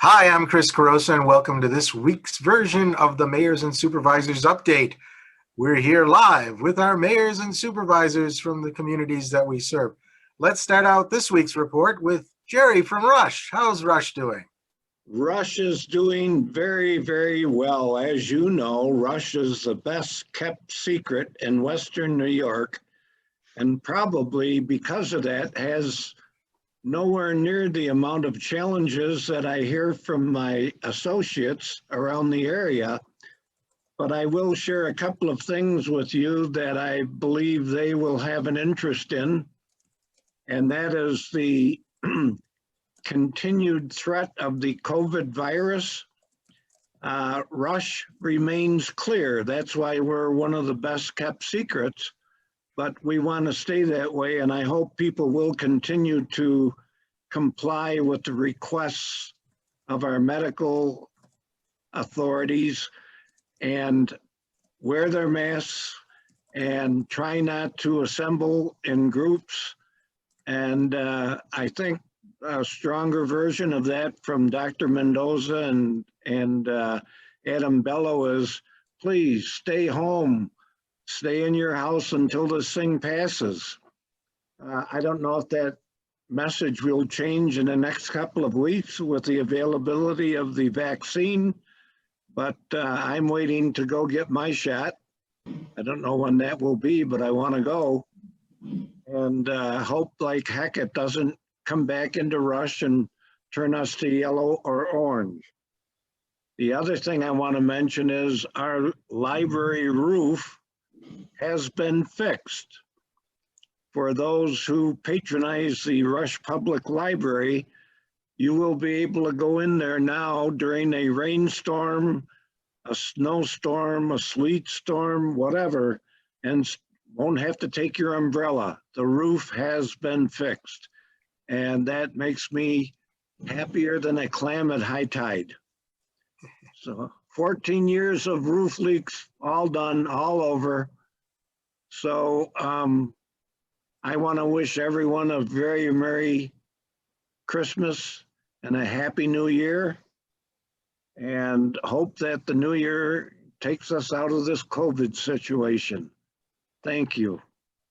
Hi, I'm Chris Carosa, and welcome to this week's version of the Mayors and Supervisors Update. We're here live with our mayors and supervisors from the communities that we serve. Let's start out this week's report with Jerry from Rush. How's Rush doing? Rush is doing very, very well. As you know, Rush is the best kept secret in Western New York, and probably because of that has nowhere near the amount of challenges that I hear from my associates around the area. But I will share a couple of things with you that I believe they will have an interest in, and that is the continued threat of the COVID virus. Rush remains clear. That's why we're one of the best kept secrets, but we want to stay that way. And I hope people will continue to comply with the requests of our medical authorities and wear their masks and try not to assemble in groups. And I think a stronger version of that from Dr. Mendoza and Adam Bello is, please stay home, stay in your house until this thing passes. I don't know if that message will change in the next couple of weeks with the availability of the vaccine, but I'm waiting to go get my shot. I don't know when that will be, but I want to go, and hope like heck it doesn't come back into Rush and turn us to yellow or orange. The other thing I want to mention is our library roof has been fixed. For those who patronize the Rush Public Library, you will be able to go in there now during a rainstorm, a snowstorm, a sleet storm, whatever, and won't have to take your umbrella. The roof has been fixed, and that makes me happier than a clam at high tide. So 14 years of roof leaks, all done, all over. So I want to wish everyone a very Merry Christmas and a Happy New Year, and hope that the new year takes us out of this COVID situation. Thank you.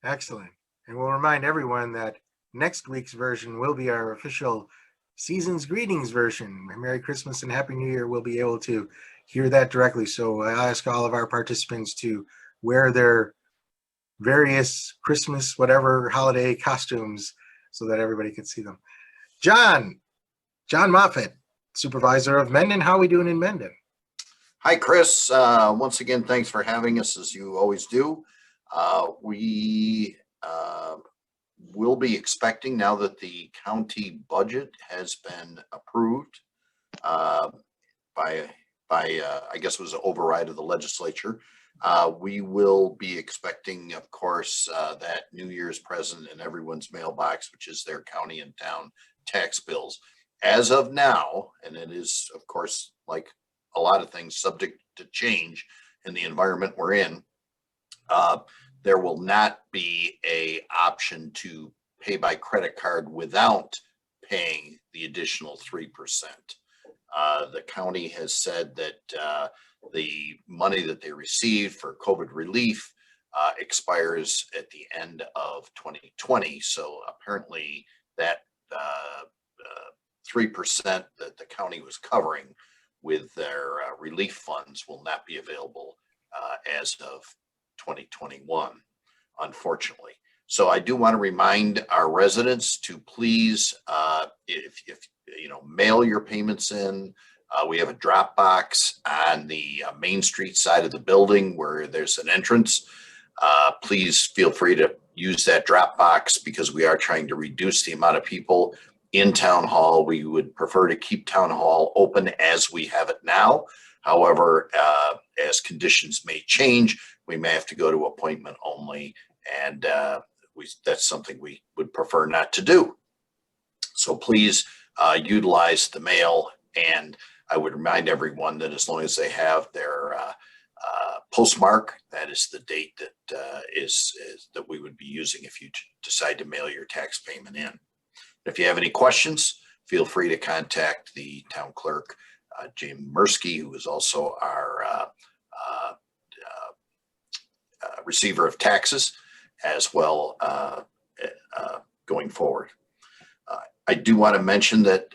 Excellent. And we'll remind everyone that next week's version will be our official season's greetings version. Merry Christmas and Happy New Year. We'll be able to hear that directly. So I ask all of our participants to wear their various Christmas, whatever holiday costumes so that everybody can see them. John Moffett, supervisor of Mendon. How are we doing in Mendon? Hi, Chris. Once again, thanks for having us as you always do. We will be expecting, now that the county budget has been approved by I guess it was an override of the legislature, we will be expecting, of course, that New Year's present in everyone's mailbox, which is their county and town tax bills. As of now, and it is, of course, like a lot of things, subject to change in the environment we're in, there will not be a option to pay by credit card without paying the additional 3%. The county has said that the money that they received for COVID relief expires at the end of 2020. So apparently that 3% that the county was covering with their relief funds will not be available as of 2021, unfortunately. So I do want to remind our residents to please, if you know, mail your payments in. We have a drop box on the Main Street side of the building where there's an entrance. Please feel free to use that drop box because we are trying to reduce the amount of people in town hall. We would prefer to keep town hall open as we have it now. However, as conditions may change, we may have to go to appointment only, and that's something we would prefer not to do. So please utilize the mail, and I would remind everyone that as long as they have their postmark, that is the date that is that we would be using if you decide to mail your tax payment in. If you have any questions, feel free to contact the town clerk, Jim Mursky, who is also our receiver of taxes as well going forward. I do want to mention that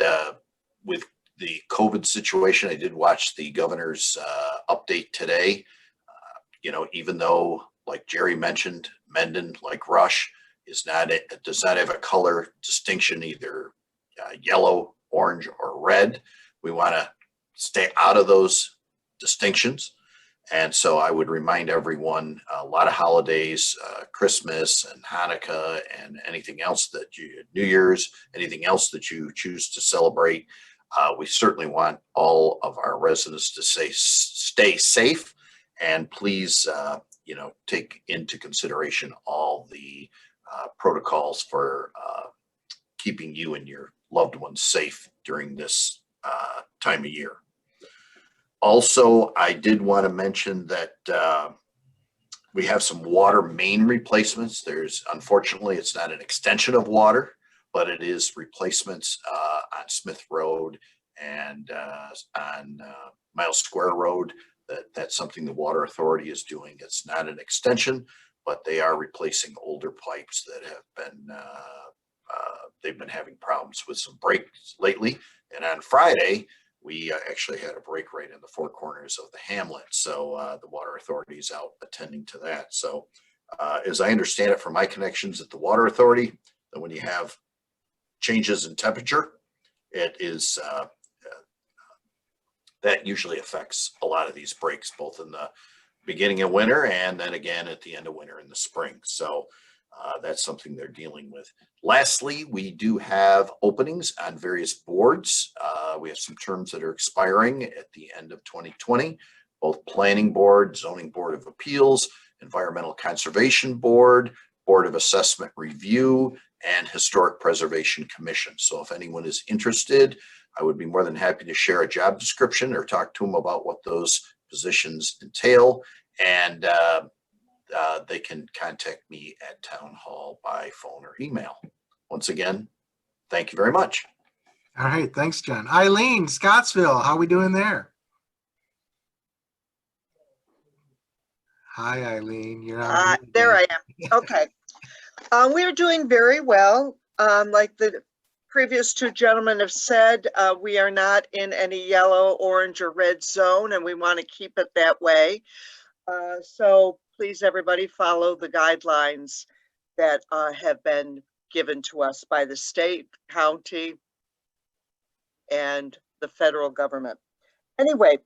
with the COVID situation, I did watch the governor's update today. Even though, like Jerry mentioned, Mendon, like Rush, does not have a color distinction, either yellow, orange, or red. We want to stay out of those distinctions. And so I would remind everyone, a lot of holidays, Christmas and Hanukkah and anything else New Year's, anything else that you choose to celebrate. We certainly want all of our residents to stay safe, and please, take into consideration all the protocols for keeping you and your loved ones safe during this time of year. Also, I did want to mention that we have some water main replacements. Unfortunately, it's not an extension of water, but it is replacements on Smith Road and on Miles Square Road. That's something the Water Authority is doing. It's not an extension, but they are replacing older pipes that have been, they've been having problems with some breaks lately. And on Friday, we actually had a break right in the four corners of the hamlet. So the Water Authority is out attending to that. So as I understand it from my connections at the Water Authority, that when you have changes in temperature, it is that usually affects a lot of these breaks, both in the beginning of winter and then again at the end of winter in the spring. So that's something they're dealing with. Lastly, we do have openings on various boards. We have some terms that are expiring at the end of 2020, both Planning Board, Zoning Board of Appeals, Environmental Conservation Board, Board of Assessment Review, and Historic Preservation Commission. So if anyone is interested, I would be more than happy to share a job description or talk to them about what those positions entail. And they can contact me at Town Hall by phone or email. Once again, thank you very much. All right, thanks, John. Eileen, Scottsville, how we doing there? Hi, Eileen. You're on. There I am. Okay. We are doing very well. Like the previous two gentlemen have said, we are not in any yellow, orange, or red zone, and we want to keep it that way. So please, everybody, follow the guidelines that have been given to us by the state, county, and the federal government. Anyway,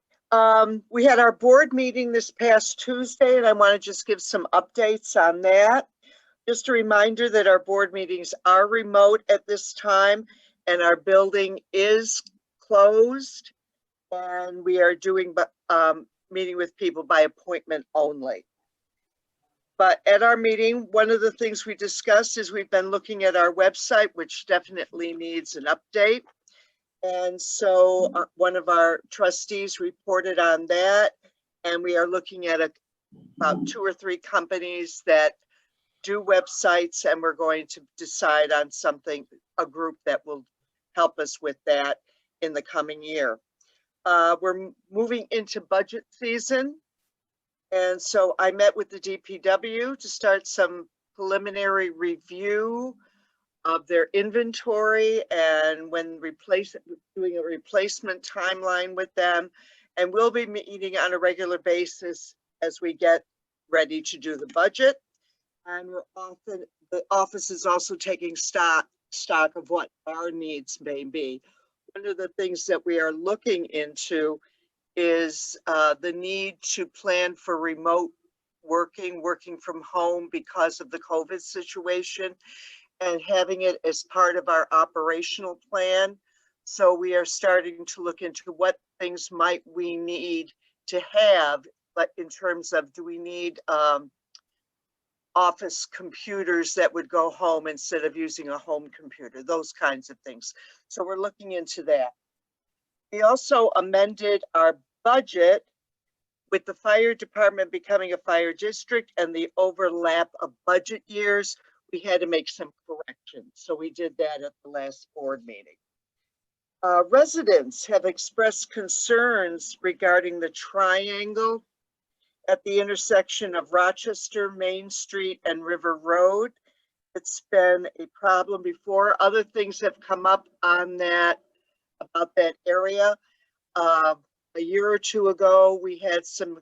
we had our board meeting this past Tuesday, and I want to just give some updates on that. Just a reminder that our board meetings are remote at this time, and our building is closed, and we are doing meeting with people by appointment only. But at our meeting, one of the things we discussed is we've been looking at our website, which definitely needs an update. And so one of our trustees reported on that, and we are looking at about 2 or 3 companies that do websites, and we're going to decide on something, a group that will help us with that in the coming year. We're moving into budget season. And so I met with the DPW to start some preliminary review of their inventory and doing a replacement timeline with them. And we'll be meeting on a regular basis as we get ready to do the budget. And the office is also taking stock of what our needs may be. One of the things that we are looking into is the need to plan for remote working from home because of the COVID situation, and having it as part of our operational plan. So we are starting to look into what things might we need to have, but in terms of, do we need office computers that would go home instead of using a home computer, those kinds of things. So we're looking into that. We also amended our budget with the fire department becoming a fire district and the overlap of budget years. We had to make some corrections. So we did that at the last board meeting. Residents have expressed concerns regarding the triangle at the intersection of Rochester, Main Street, and River Road. It's been a problem before. Other things have come up on that, about that area. A year or two ago, we had some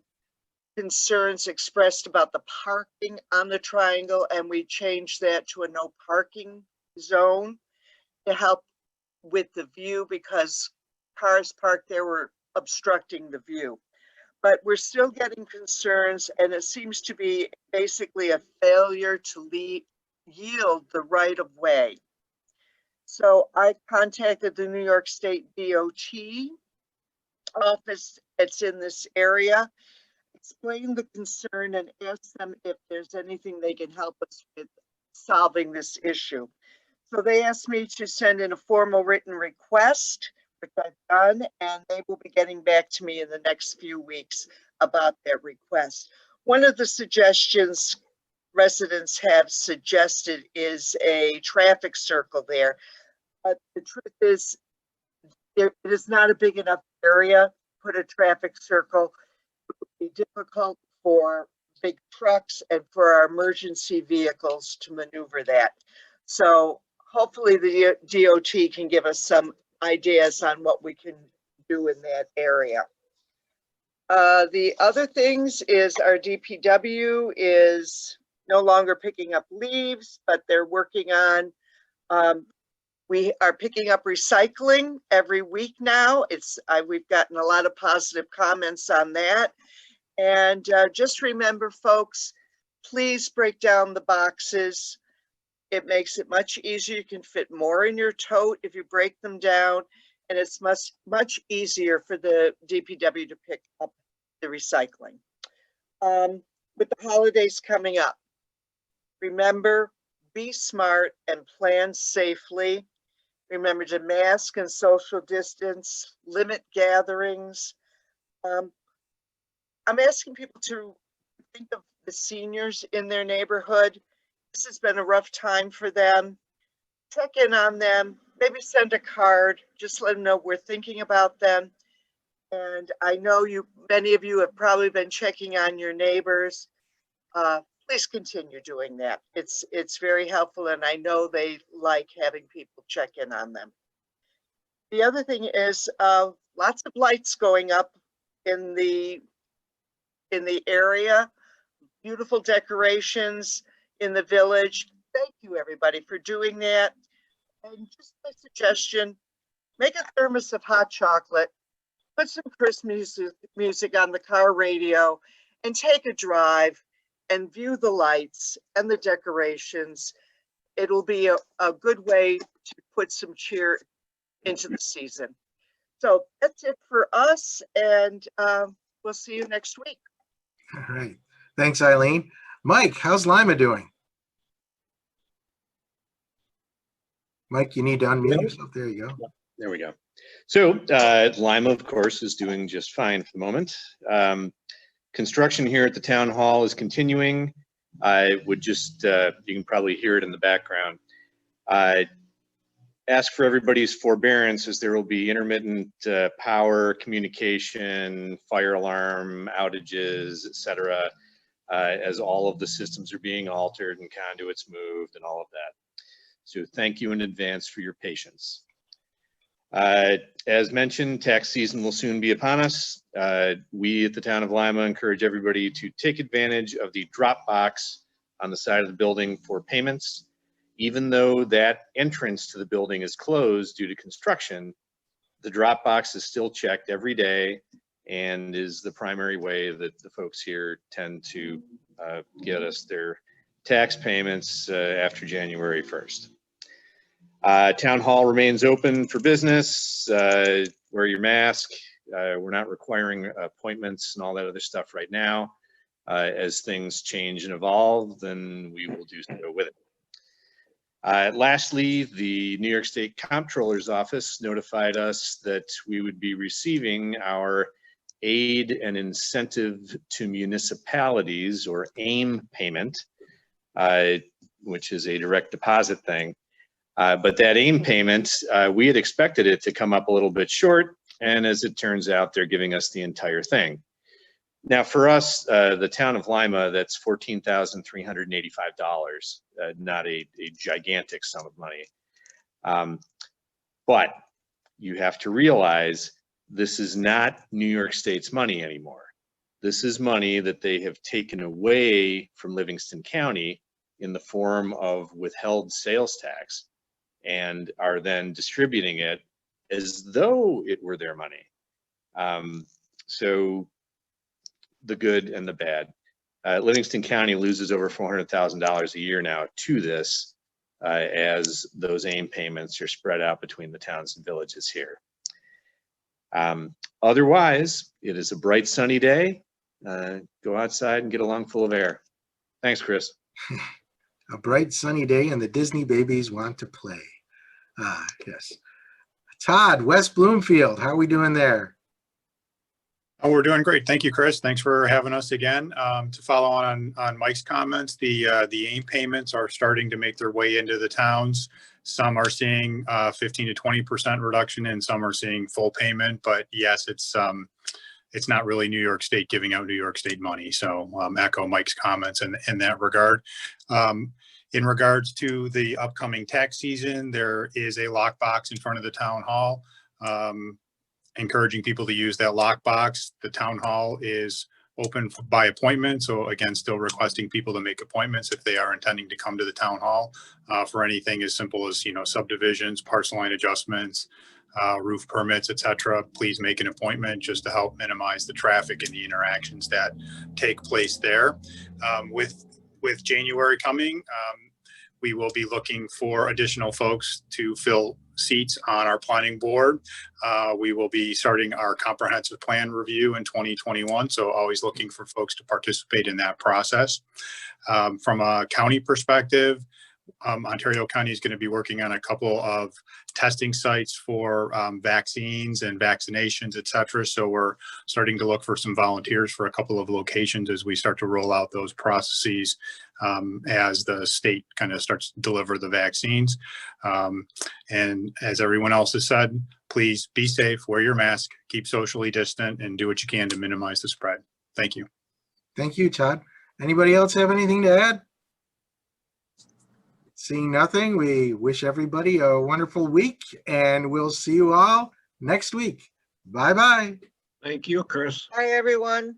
concerns expressed about the parking on the triangle, and we changed that to a no parking zone to help with the view, because cars parked there were obstructing the view. But we're still getting concerns, and it seems to be basically a failure to yield the right of way. So I contacted the New York State DOT office that's in this area, explained the concern, and asked them if there's anything they can help us with solving this issue. So they asked me to send in a formal written request, which I've done, and they will be getting back to me in the next few weeks about that request. One of the suggestions residents have suggested is a traffic circle there. But the truth is, it is not a big enough area to put a traffic circle. It would be difficult for big trucks and for our emergency vehicles to maneuver that. So hopefully the DOT can give us some ideas on what we can do in that area. The other things is our DPW is no longer picking up leaves, but they're working on, we are picking up recycling every week now. We've gotten a lot of positive comments on that. And just remember, folks, please break down the boxes. It makes it much easier. You can fit more in your tote if you break them down, and it's much easier for the DPW to pick up the recycling. With the holidays coming up, remember, be smart and plan safely. Remember to mask and social distance, limit gatherings. I'm asking people to think of the seniors in their neighborhood. This has been a rough time for them. Check in on them, maybe send a card, just let them know we're thinking about them. And I know many of you have probably been checking on your neighbors. Please continue doing that. It's very helpful, and I know they like having people check in on them. The other thing is lots of lights going up in the area, beautiful decorations in the village. Thank you, everybody, for doing that. And just a suggestion, make a thermos of hot chocolate, put some Christmas music on the car radio, and take a drive and view the lights and the decorations. It'll be a good way to put some cheer into the season. So that's it for us, and we'll see you next week. All right. Thanks, Eileen. Mike, how's Lima doing? Mike, you need to unmute yourself. There you go. There we go. So Lima, of course, is doing just fine for the moment. Construction here at the town hall is continuing. I would just, you can probably hear it in the background. Ask for everybody's forbearance as there will be intermittent power, communication, fire alarm outages, etc., as all of the systems are being altered and conduits moved and all of that. So thank you in advance for your patience. As mentioned, tax season will soon be upon us. We at the town of Lima encourage everybody to take advantage of the drop box on the side of the building for payments. Even though that entrance to the building is closed due to construction, the drop box is still checked every day and is the primary way that the folks here tend to get us their tax payments after January 1st. Town hall remains open for business. Wear your mask. We're not requiring appointments and all that other stuff right now. As things change and evolve, then we will do so with it. Lastly, the New York State Comptroller's Office notified us that we would be receiving our Aid and Incentive to Municipalities, or AIM payment, which is a direct deposit thing. But that AIM payment, we had expected it to come up a little bit short, and as it turns out, they're giving us the entire thing. Now, for us, the town of Lima, that's $14,385, not a gigantic sum of money. But you have to realize this is not New York State's money anymore. This is money that they have taken away from Livingston County in the form of withheld sales tax and are then distributing it as though it were their money. So the good and the bad. Livingston County loses over $400,000 a year now to this, as those AIM payments are spread out between the towns and villages here. Otherwise, it is a bright sunny day. Go outside and get a lungful of air. Thanks, Chris. A bright sunny day and the Disney babies want to play. Yes. Todd, West Bloomfield, how are we doing there? Oh, we're doing great. Thank you, Chris. Thanks for having us again. To follow on Mike's comments, the AIM payments are starting to make their way into the towns. Some are seeing 15 to 20% reduction, and some are seeing full payment. But yes, it's not really New York State giving out New York State money. So echo Mike's comments in that regard. In regards to the upcoming tax season, there is a lockbox in front of the town hall. Encouraging people to use that lockbox. The town hall is open by appointment. So again, still requesting people to make appointments if they are intending to come to the town hall for anything as simple as, subdivisions, parcel line adjustments, roof permits, etc. Please make an appointment just to help minimize the traffic and the interactions that take place there. With January coming, we will be looking for additional folks to fill seats on our planning board. We will be starting our comprehensive plan review in 2021. So always looking for folks to participate in that process. From a county perspective, Ontario County is going to be working on a couple of testing sites for vaccines and vaccinations, et cetera. So we're starting to look for some volunteers for a couple of locations as we start to roll out those processes as the state kind of starts to deliver the vaccines. And as everyone else has said, please be safe, wear your mask, keep socially distant, and do what you can to minimize the spread. Thank you. Thank you, Todd. Anybody else have anything to add? Seeing nothing, we wish everybody a wonderful week, and we'll see you all next week. Bye-bye. Thank you, Chris. Hi, everyone.